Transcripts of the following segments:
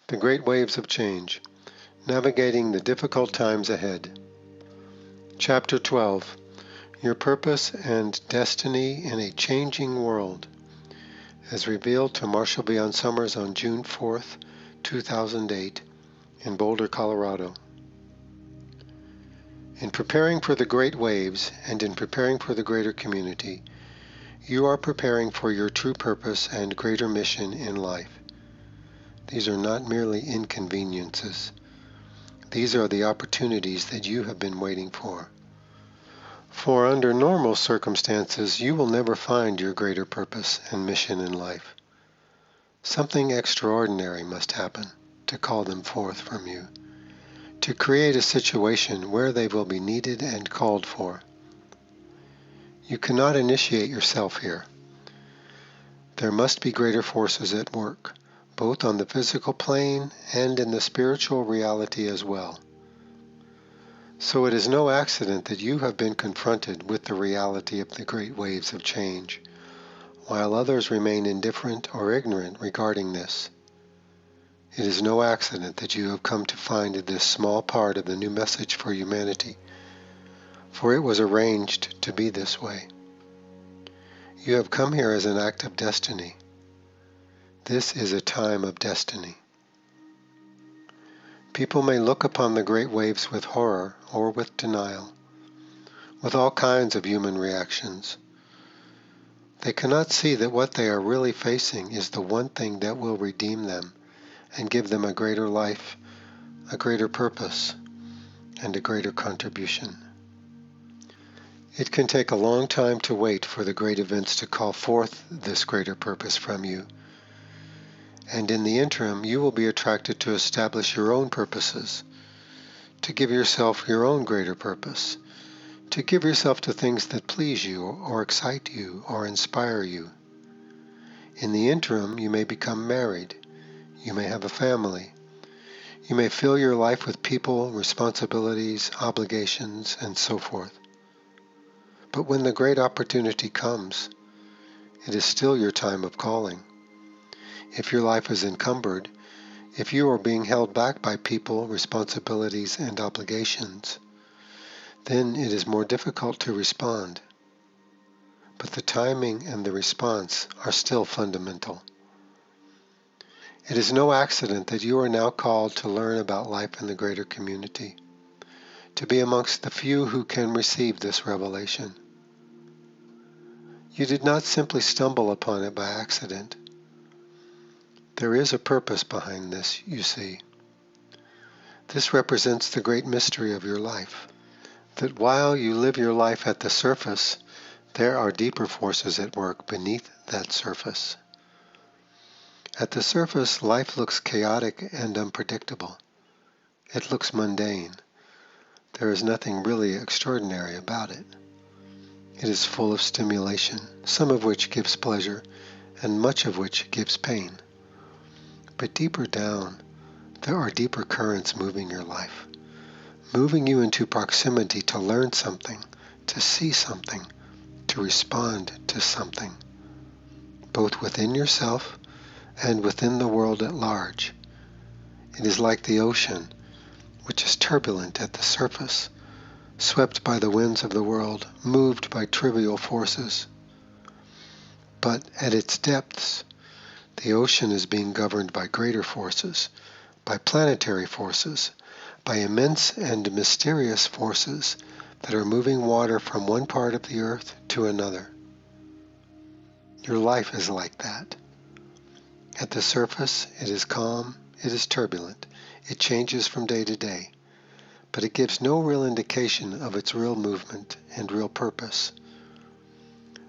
The Great Waves of Change, Navigating the Difficult Times Ahead. Chapter 12, Your Purpose and Destiny in a Changing World, as revealed to Marshall Beyond Summers on June 4th, 2008, in Boulder, Colorado. In preparing for the great waves and in preparing for the greater community, you are preparing for your true purpose and greater mission in life. These are not merely inconveniences. These are the opportunities that you have been waiting for. For under normal circumstances, you will never find your greater purpose and mission in life. Something extraordinary must happen to call them forth from you, to create a situation where they will be needed and called for. You cannot initiate yourself here. There must be greater forces at work, both on the physical plane and in the spiritual reality as well. So it is no accident that you have been confronted with the reality of the great waves of change, while others remain indifferent or ignorant regarding this. It is no accident that you have come to find this small part of the new message for humanity, for it was arranged to be this way. You have come here as an act of destiny. This is a time of destiny. People may look upon the great waves with horror or with denial, with all kinds of human reactions. They cannot see that what they are really facing is the one thing that will redeem them and give them a greater life, a greater purpose, and a greater contribution. It can take a long time to wait for the great events to call forth this greater purpose from you. And in the interim, you will be attracted to establish your own purposes, to give yourself your own greater purpose, to give yourself to things that please you or excite you or inspire you. In the interim, you may become married, you may have a family, you may fill your life with people, responsibilities, obligations, and so forth. But when the great opportunity comes, it is still your time of calling. If your life is encumbered, if you are being held back by people, responsibilities, and obligations, then it is more difficult to respond. But the timing and the response are still fundamental. It is no accident that you are now called to learn about life in the greater community, to be amongst the few who can receive this revelation. You did not simply stumble upon it by accident. There is a purpose behind this, you see. This represents the great mystery of your life, that while you live your life at the surface, there are deeper forces at work beneath that surface. At the surface, life looks chaotic and unpredictable. It looks mundane. There is nothing really extraordinary about it. It is full of stimulation, some of which gives pleasure, and much of which gives pain. But deeper down, there are deeper currents moving your life, moving you into proximity to learn something, to see something, to respond to something, both within yourself and within the world at large. It is like the ocean, which is turbulent at the surface, swept by the winds of the world, moved by trivial forces. But at its depths, the ocean is being governed by greater forces, by planetary forces, by immense and mysterious forces that are moving water from one part of the earth to another. Your life is like that. At the surface, it is calm, it is turbulent, it changes from day to day, but it gives no real indication of its real movement and real purpose.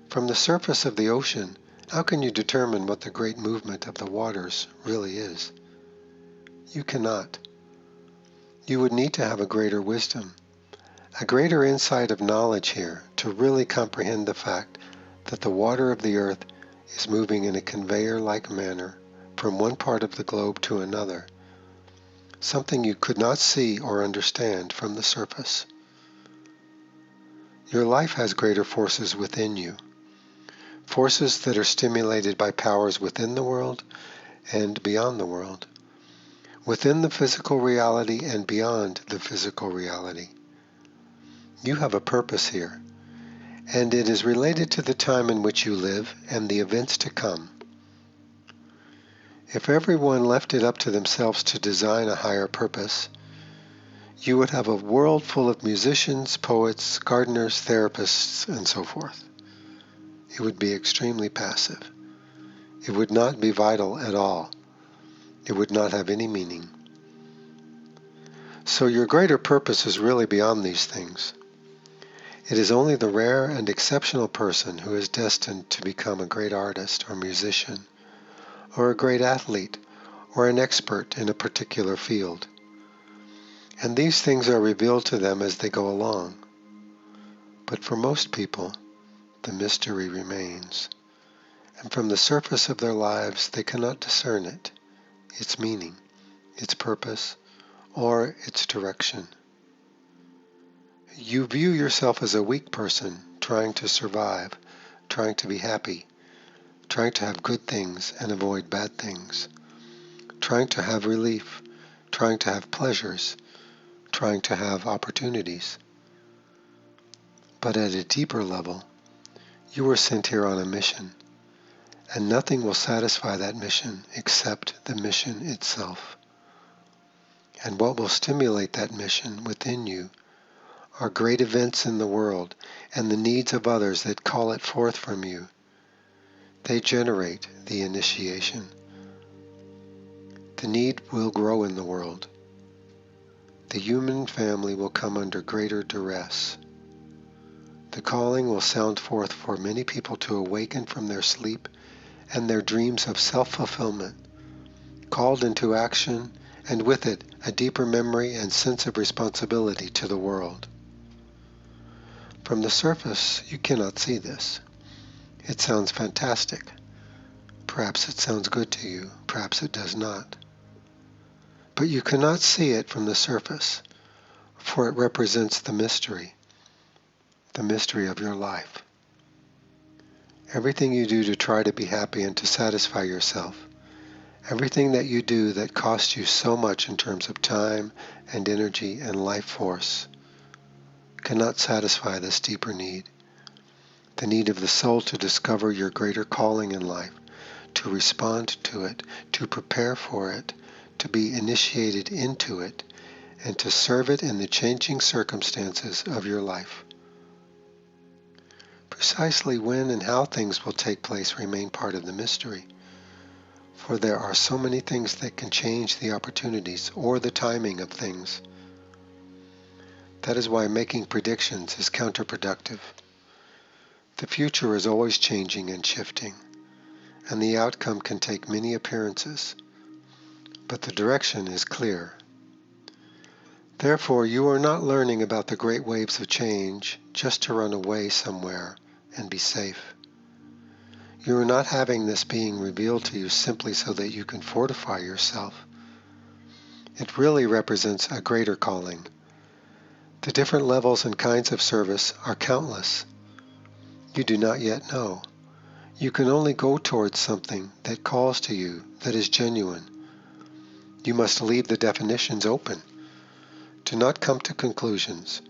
From the surface of the ocean, how can you determine what the great movement of the waters really is? You cannot. You would need to have a greater wisdom, a greater insight of knowledge here to really comprehend the fact that the water of the earth is moving in a conveyor-like manner from one part of the globe to another, something you could not see or understand from the surface. Your life has greater forces within you, forces that are stimulated by powers within the world and beyond the world, within the physical reality and beyond the physical reality. You have a purpose here, and it is related to the time in which you live and the events to come. If everyone left it up to themselves to design a higher purpose, you would have a world full of musicians, poets, gardeners, therapists, and so forth. It would be extremely passive. It would not be vital at all. It would not have any meaning. So your greater purpose is really beyond these things. It is only the rare and exceptional person who is destined to become a great artist or musician, or a great athlete, or an expert in a particular field. And these things are revealed to them as they go along. But for most people, the mystery remains, and from the surface of their lives they cannot discern it, its meaning, its purpose, or its direction. You view yourself as a weak person trying to survive, trying to be happy, trying to have good things and avoid bad things, trying to have relief, trying to have pleasures, trying to have opportunities. But at a deeper level, you were sent here on a mission, and nothing will satisfy that mission except the mission itself. And what will stimulate that mission within you are great events in the world and the needs of others that call it forth from you. They generate the initiation. The need will grow in the world. The human family will come under greater duress. The calling will sound forth for many people to awaken from their sleep and their dreams of self-fulfillment, called into action, and with it a deeper memory and sense of responsibility to the world. From the surface, you cannot see this. It sounds fantastic. Perhaps it sounds good to you, perhaps it does not. But you cannot see it from the surface, for it represents the mystery of your life. Everything you do to try to be happy and to satisfy yourself, everything that you do that costs you so much in terms of time and energy and life force, cannot satisfy this deeper need, the need of the soul to discover your greater calling in life, to respond to it, to prepare for it, to be initiated into it, and to serve it in the changing circumstances of your life. Precisely when and how things will take place remain part of the mystery, for there are so many things that can change the opportunities or the timing of things. That is why making predictions is counterproductive. The future is always changing and shifting, and the outcome can take many appearances, but the direction is clear. Therefore, you are not learning about the great waves of change just to run away somewhere and be safe. You are not having this being revealed to you simply so that you can fortify yourself. It really represents a greater calling. The different levels and kinds of service are countless. You do not yet know. You can only go towards something that calls to you, that is genuine. You must leave the definitions open. Do not come to conclusions.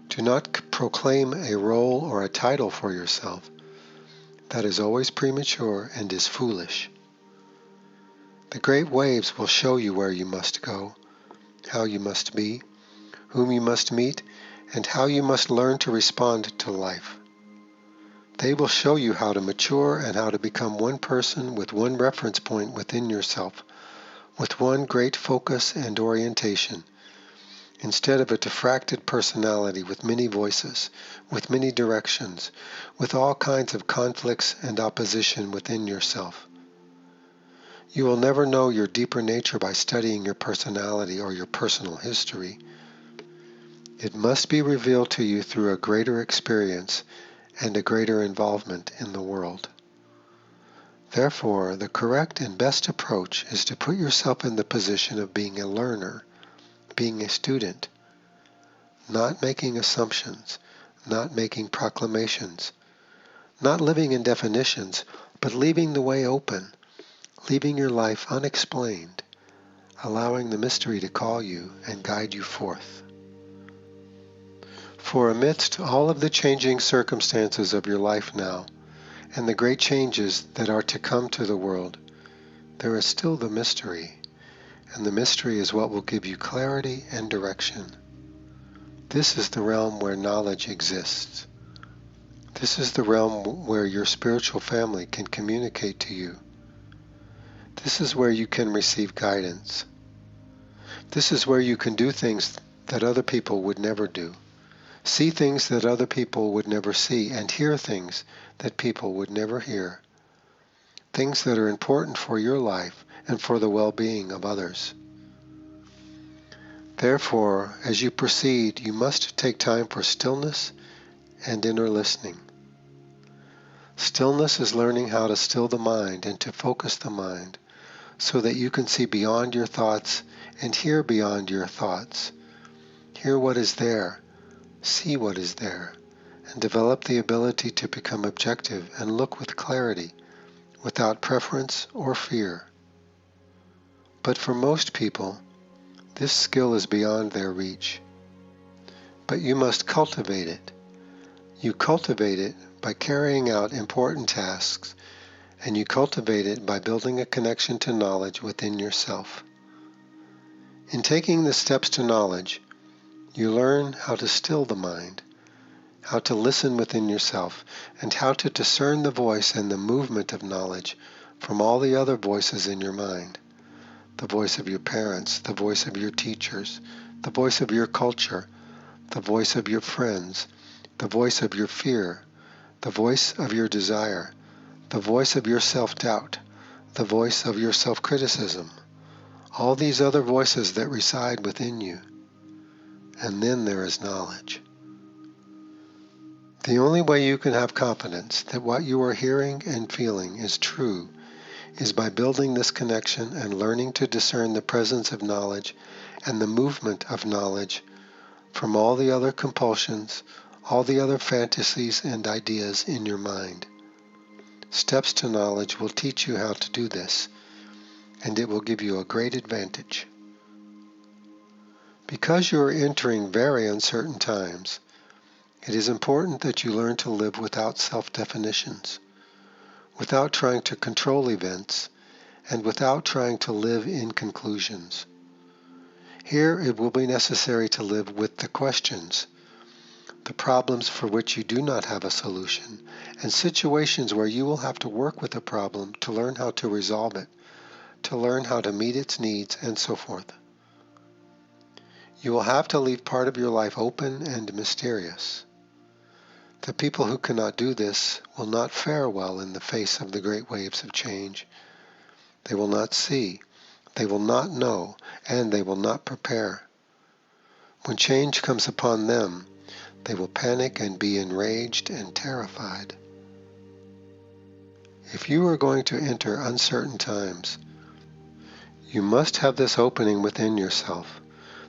Do not proclaim a role or a title for yourself. That is always premature and is foolish. The great waves will show you where you must go, how you must be, whom you must meet, and how you must learn to respond to life. They will show you how to mature and how to become one person with one reference point within yourself, with one great focus and orientation, instead of a diffracted personality with many voices, with many directions, with all kinds of conflicts and opposition within yourself. You will never know your deeper nature by studying your personality or your personal history. It must be revealed to you through a greater experience and a greater involvement in the world. Therefore, the correct and best approach is to put yourself in the position of being a learner, being a student, not making assumptions, not making proclamations, not living in definitions, but leaving the way open, leaving your life unexplained, allowing the mystery to call you and guide you forth. For amidst all of the changing circumstances of your life now, and the great changes that are to come to the world, there is still the mystery, and the mystery is what will give you clarity and direction. This is the realm where knowledge exists. This is the realm where your spiritual family can communicate to you. This is where you can receive guidance. This is where you can do things that other people would never do, see things that other people would never see, and hear things that people would never hear, things that are important for your life and for the well-being of others. Therefore, as you proceed, you must take time for stillness and inner listening. Stillness is learning how to still the mind and to focus the mind so that you can see beyond your thoughts and hear beyond your thoughts. Hear what is there, see what is there, and develop the ability to become objective and look with clarity, without preference or fear. But for most people, this skill is beyond their reach. But you must cultivate it. You cultivate it by carrying out important tasks, and you cultivate it by building a connection to knowledge within yourself. In taking the steps to knowledge, you learn how to still the mind, how to listen within yourself, and how to discern the voice and the movement of knowledge from all the other voices in your mind. The voice of your parents, the voice of your teachers, the voice of your culture, the voice of your friends, the voice of your fear, the voice of your desire, the voice of your self-doubt, the voice of your self-criticism, all these other voices that reside within you. And then there is knowledge. The only way you can have confidence that what you are hearing and feeling is true is by building this connection and learning to discern the presence of knowledge and the movement of knowledge from all the other compulsions, all the other fantasies and ideas in your mind. Steps to knowledge will teach you how to do this, and it will give you a great advantage. Because you are entering very uncertain times, it is important that you learn to live without self-definitions, without trying to control events, and without trying to live in conclusions. Here it will be necessary to live with the questions, the problems for which you do not have a solution, and situations where you will have to work with a problem to learn how to resolve it, to learn how to meet its needs, and so forth. You will have to leave part of your life open and mysterious. The people who cannot do this will not fare well in the face of the great waves of change. They will not see, they will not know, and they will not prepare. When change comes upon them, they will panic and be enraged and terrified. If you are going to enter uncertain times, you must have this opening within yourself,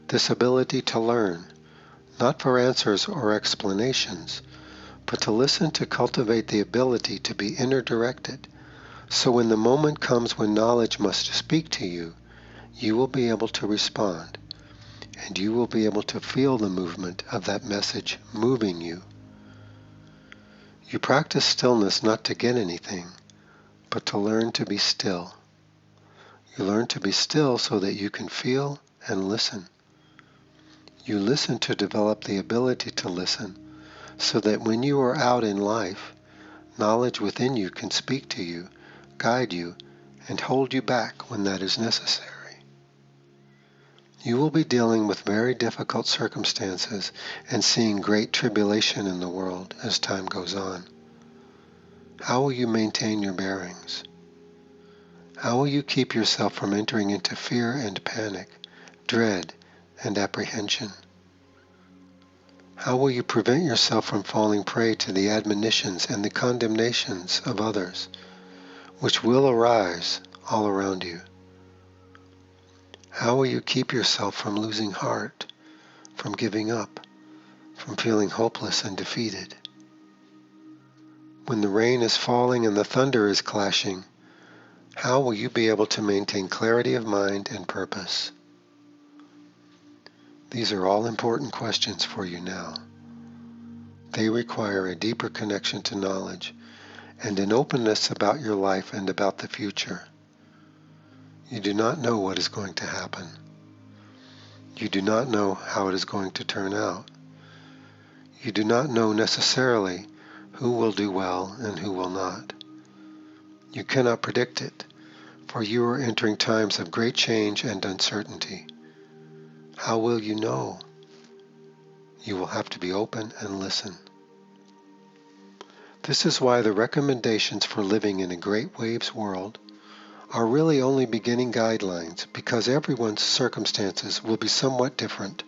this ability to learn, not for answers or explanations, but to listen, to cultivate the ability to be inner-directed, so when the moment comes when knowledge must speak to you, you will be able to respond, and you will be able to feel the movement of that message moving you. You practice stillness not to get anything, but to learn to be still. You learn to be still so that you can feel and listen. You listen to develop the ability to listen, so that when you are out in life, knowledge within you can speak to you, guide you, and hold you back when that is necessary. You will be dealing with very difficult circumstances and seeing great tribulation in the world as time goes on. How will you maintain your bearings? How will you keep yourself from entering into fear and panic, dread and apprehension? How will you prevent yourself from falling prey to the admonitions and the condemnations of others, which will arise all around you? How will you keep yourself from losing heart, from giving up, from feeling hopeless and defeated? When the rain is falling and the thunder is clashing, How will you be able to maintain clarity of mind and purpose? These are all important questions for you now. They require a deeper connection to knowledge and an openness about your life and about the future. You do not know what is going to happen. You do not know how it is going to turn out. You do not know necessarily who will do well and who will not. You cannot predict it, for you are entering times of great change and uncertainty. How will you know? You will have to be open and listen. This is why the recommendations for living in a great waves world are really only beginning guidelines, because everyone's circumstances will be somewhat different,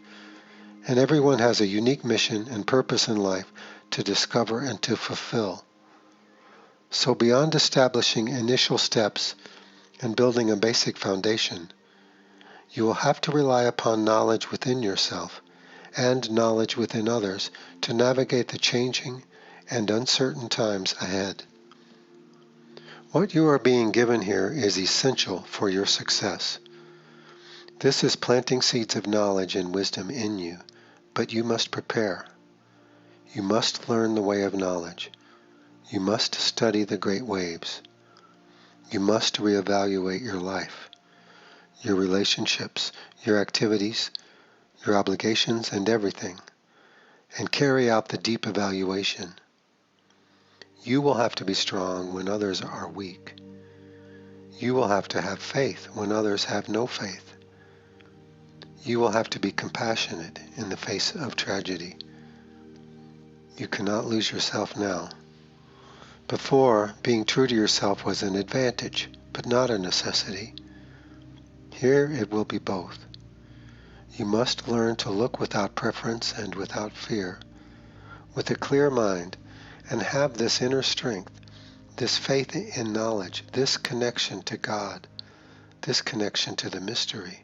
and everyone has a unique mission and purpose in life to discover and to fulfill. So beyond establishing initial steps and building a basic foundation, you will have to rely upon knowledge within yourself and knowledge within others to navigate the changing and uncertain times ahead. What you are being given here is essential for your success. This is planting seeds of knowledge and wisdom in you, but you must prepare. You must learn the way of knowledge. You must study the great waves. You must reevaluate your life, your relationships, your activities, your obligations, and everything, and carry out the deep evaluation. You will have to be strong when others are weak. You will have to have faith when others have no faith. You will have to be compassionate in the face of tragedy. You cannot lose yourself now. Before, being true to yourself was an advantage, but not a necessity. Here it will be both. You must learn to look without preference and without fear, with a clear mind, and have this inner strength, this faith in knowledge, this connection to God, this connection to the mystery,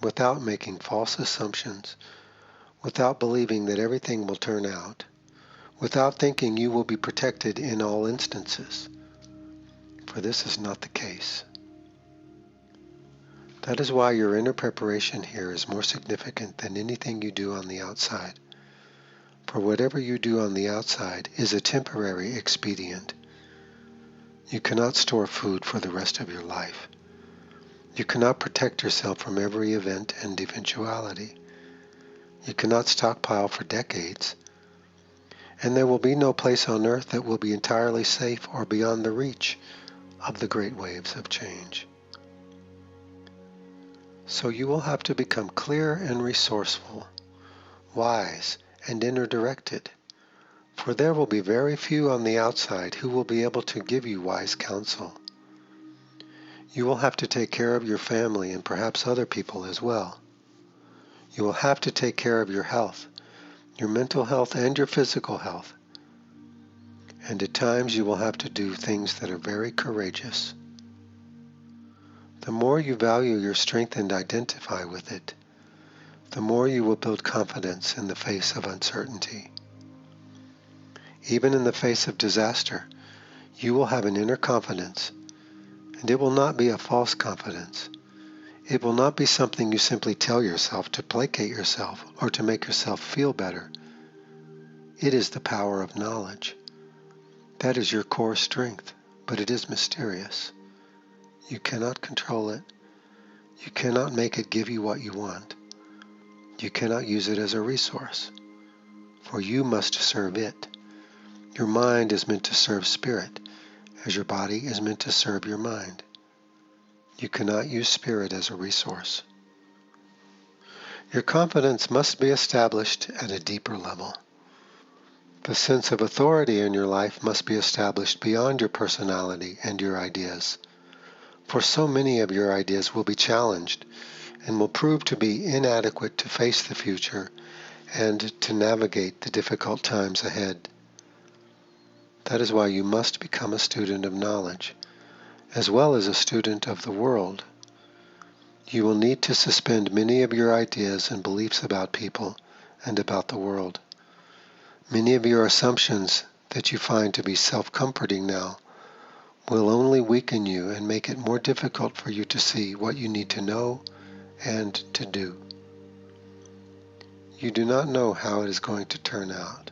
without making false assumptions, without believing that everything will turn out, without thinking you will be protected in all instances, for this is not the case. That is why your inner preparation here is more significant than anything you do on the outside. For whatever you do on the outside is a temporary expedient. You cannot store food for the rest of your life. You cannot protect yourself from every event and eventuality. You cannot stockpile for decades. And there will be no place on earth that will be entirely safe or beyond the reach of the great waves of change. So you will have to become clear and resourceful, wise and inner-directed, for there will be very few on the outside who will be able to give you wise counsel. You will have to take care of your family and perhaps other people as well. You will have to take care of your health, your mental health and your physical health. And at times you will have to do things that are very courageous. The more you value your strength and identify with it, the more you will build confidence in the face of uncertainty. Even in the face of disaster, you will have an inner confidence, and it will not be a false confidence. It will not be something you simply tell yourself to placate yourself or to make yourself feel better. It is the power of knowledge. That is your core strength, but it is mysterious. You cannot control it. You cannot make it give you what you want. You cannot use it as a resource, for you must serve it. Your mind is meant to serve spirit, as your body is meant to serve your mind. You cannot use spirit as a resource. Your confidence must be established at a deeper level. The sense of authority in your life must be established beyond your personality and your ideas, for so many of your ideas will be challenged and will prove to be inadequate to face the future and to navigate the difficult times ahead. That is why you must become a student of knowledge, as well as a student of the world. You will need to suspend many of your ideas and beliefs about people and about the world. Many of your assumptions that you find to be self-comforting now will only weaken you and make it more difficult for you to see what you need to know and to do. You do not know how it is going to turn out.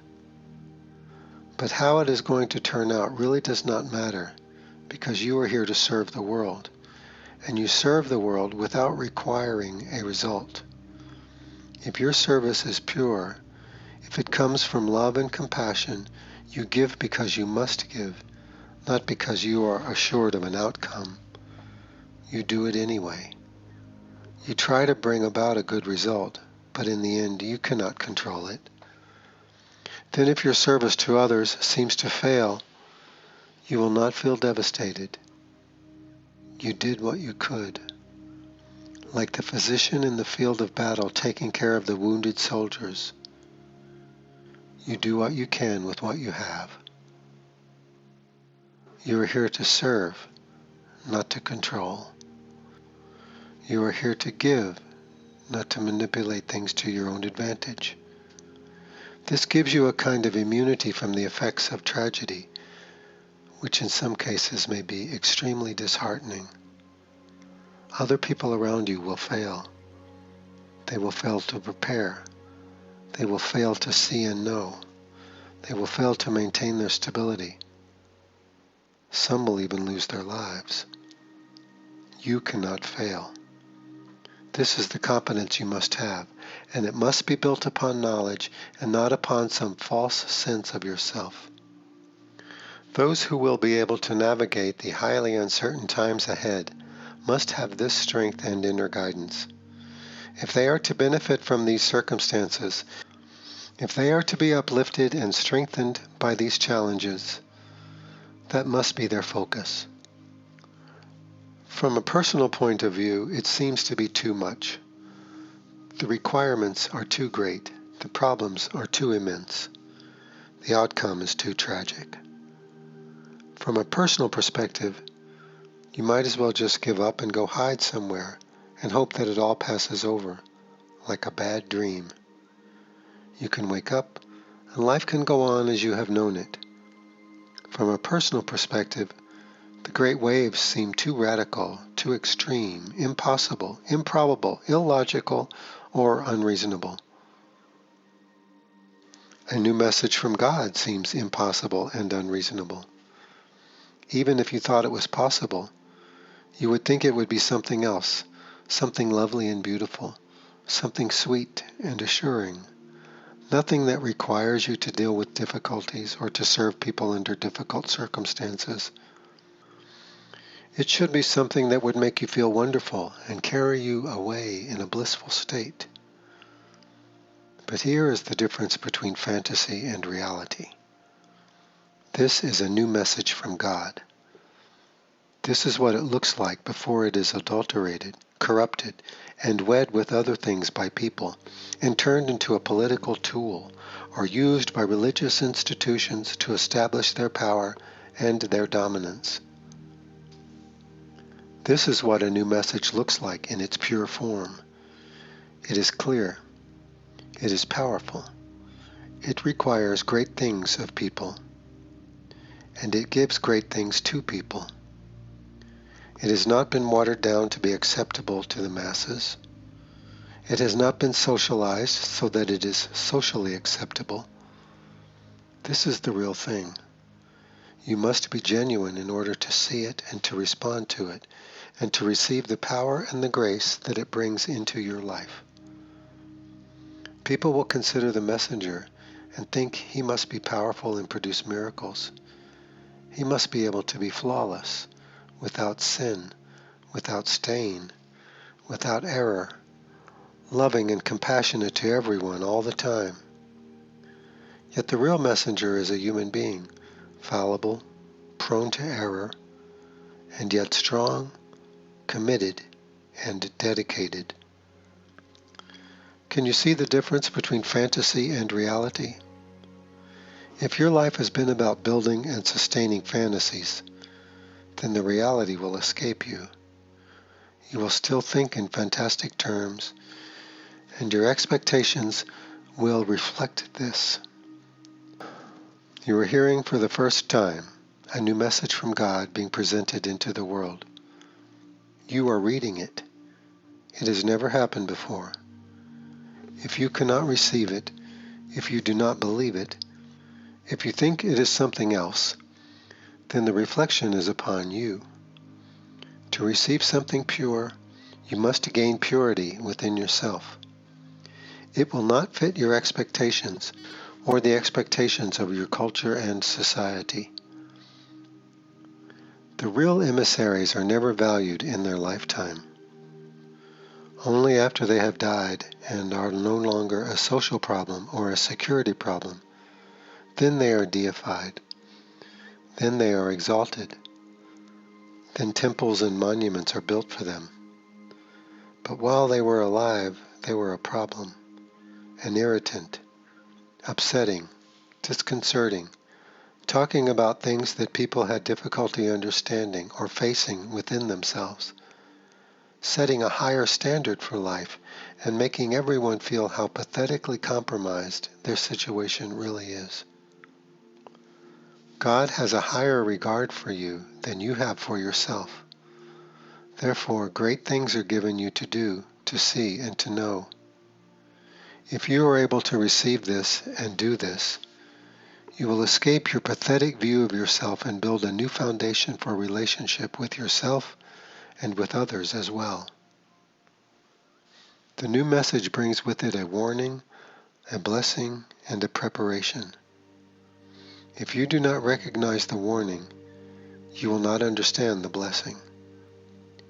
But how it is going to turn out really does not matter, because you are here to serve the world, and you serve the world without requiring a result. If your service is pure, if it comes from love and compassion, you give because you must give, not because you are assured of an outcome. You do it anyway. You try to bring about a good result, but in the end you cannot control it. Then if your service to others seems to fail, you will not feel devastated. You did what you could. Like the physician in the field of battle taking care of the wounded soldiers, you do what you can with what you have. You are here to serve, not to control. You are here to give, not to manipulate things to your own advantage. This gives you a kind of immunity from the effects of tragedy, which in some cases may be extremely disheartening. Other people around you will fail. They will fail to prepare. They will fail to see and know. They will fail to maintain their stability. Some will even lose their lives. You cannot fail. This is the competence you must have, and it must be built upon knowledge and not upon some false sense of yourself. Those who will be able to navigate the highly uncertain times ahead must have this strength and inner guidance. If they are to benefit from these circumstances, if they are to be uplifted and strengthened by these challenges, that must be their focus. From a personal point of view, it seems to be too much. The requirements are too great. The problems are too immense. The outcome is too tragic. From a personal perspective, you might as well just give up and go hide somewhere and hope that it all passes over, like a bad dream. You can wake up, and life can go on as you have known it. From a personal perspective, the great waves seem too radical, too extreme, impossible, improbable, illogical, or unreasonable. A new message from God seems impossible and unreasonable. Even if you thought it was possible, you would think it would be something else, something lovely and beautiful, something sweet and assuring. Nothing that requires you to deal with difficulties or to serve people under difficult circumstances. It should be something that would make you feel wonderful and carry you away in a blissful state. But here is the difference between fantasy and reality. This is a new message from God. This is what it looks like before it is adulterated, corrupted, and wed with other things by people, and turned into a political tool, or used by religious institutions to establish their power and their dominance. This is what a new message looks like in its pure form. It is clear. It is powerful. It requires great things of people. And it gives great things to people. It has not been watered down to be acceptable to the masses. It has not been socialized so that it is socially acceptable. This is the real thing. You must be genuine in order to see it and to respond to it, and to receive the power and the grace that it brings into your life. People will consider the messenger and think he must be powerful and produce miracles. He must be able to be flawless, without sin, without stain, without error, loving and compassionate to everyone all the time. Yet the real messenger is a human being, fallible, prone to error, and yet strong, committed, and dedicated. Can you see the difference between fantasy and reality? If your life has been about building and sustaining fantasies, then the reality will escape you. You will still think in fantastic terms, and your expectations will reflect this. You are hearing for the first time a new message from God being presented into the world. You are reading it. It has never happened before. If you cannot receive it, if you do not believe it, if you think it is something else, then the reflection is upon you. To receive something pure, you must gain purity within yourself. It will not fit your expectations or the expectations of your culture and society. The real emissaries are never valued in their lifetime. Only after they have died and are no longer a social problem or a security problem, then they are deified. Then they are exalted. Then temples and monuments are built for them. But while they were alive, they were a problem, an irritant, upsetting, disconcerting, talking about things that people had difficulty understanding or facing within themselves, setting a higher standard for life and making everyone feel how pathetically compromised their situation really is. God has a higher regard for you than you have for yourself. Therefore, great things are given you to do, to see, and to know. If you are able to receive this and do this, you will escape your pathetic view of yourself and build a new foundation for relationship with yourself and with others as well. The new message brings with it a warning, a blessing, and a preparation. If you do not recognize the warning, you will not understand the blessing.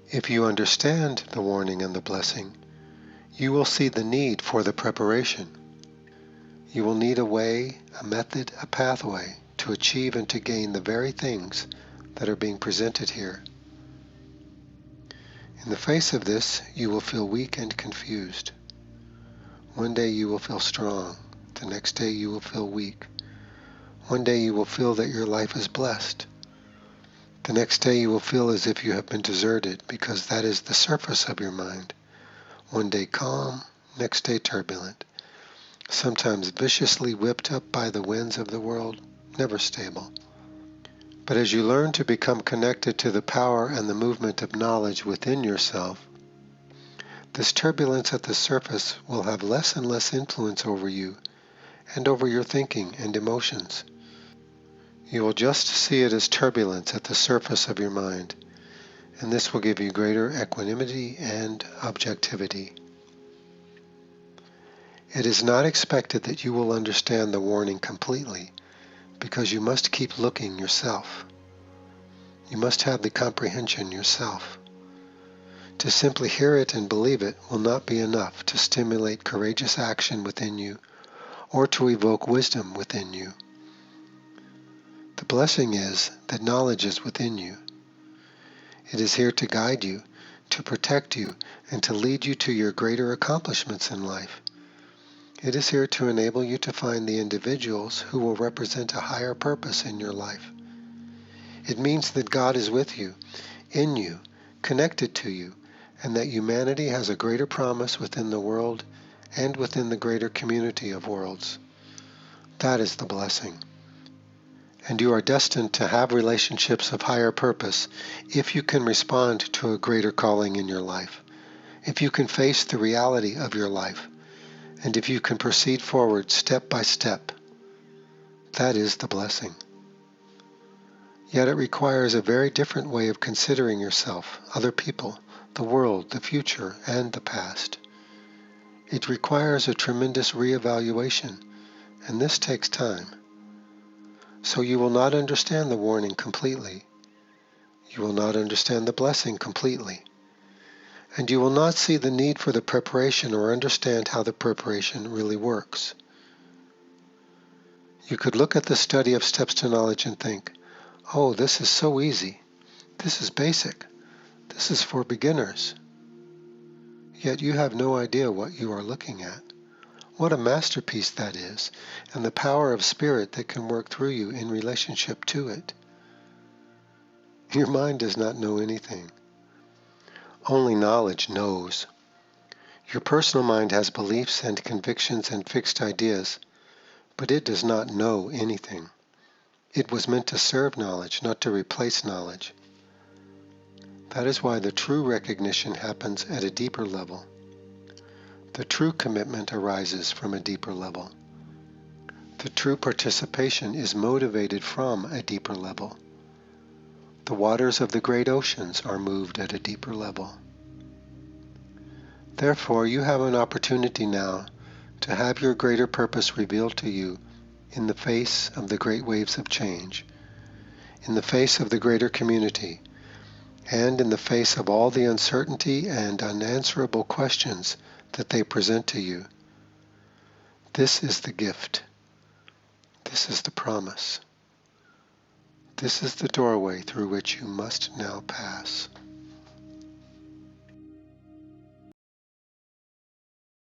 If you understand the warning and the blessing, you will see the need for the preparation. You will need a way, a method, a pathway to achieve and to gain the very things that are being presented here. In the face of this, you will feel weak and confused. One day you will feel strong. The next day you will feel weak. One day you will feel that your life is blessed. The next day you will feel as if you have been deserted, because that is the surface of your mind. One day calm, next day turbulent. Sometimes viciously whipped up by the winds of the world, never stable. But as you learn to become connected to the power and the movement of knowledge within yourself, this turbulence at the surface will have less and less influence over you and over your thinking and emotions. You will just see it as turbulence at the surface of your mind, and this will give you greater equanimity and objectivity. It is not expected that you will understand the warning completely, because you must keep looking yourself. You must have the comprehension yourself. To simply hear it and believe it will not be enough to stimulate courageous action within you or to evoke wisdom within you. The blessing is that knowledge is within you. It is here to guide you, to protect you, and to lead you to your greater accomplishments in life. It is here to enable you to find the individuals who will represent a higher purpose in your life. It means that God is with you, in you, connected to you, and that humanity has a greater promise within the world and within the greater community of worlds. That is the blessing. And you are destined to have relationships of higher purpose if you can respond to a greater calling in your life, if you can face the reality of your life, and if you can proceed forward step by step. That is the blessing. Yet it requires a very different way of considering yourself, other people, the world, the future, and the past. It requires a tremendous reevaluation, and this takes time. So you will not understand the warning completely. You will not understand the blessing completely. And you will not see the need for the preparation or understand how the preparation really works. You could look at the study of steps to knowledge and think, oh, this is so easy. This is basic. This is for beginners. Yet you have no idea what you are looking at. What a masterpiece that is, and the power of spirit that can work through you in relationship to it. Your mind does not know anything. Only knowledge knows. Your personal mind has beliefs and convictions and fixed ideas, but it does not know anything. It was meant to serve knowledge, not to replace knowledge. That is why the true recognition happens at a deeper level. The true commitment arises from a deeper level. The true participation is motivated from a deeper level. The waters of the great oceans are moved at a deeper level. Therefore, you have an opportunity now to have your greater purpose revealed to you in the face of the great waves of change, in the face of the greater community, and in the face of all the uncertainty and unanswerable questions that they present to you. This is the gift. This is the promise. This is the doorway through which you must now pass.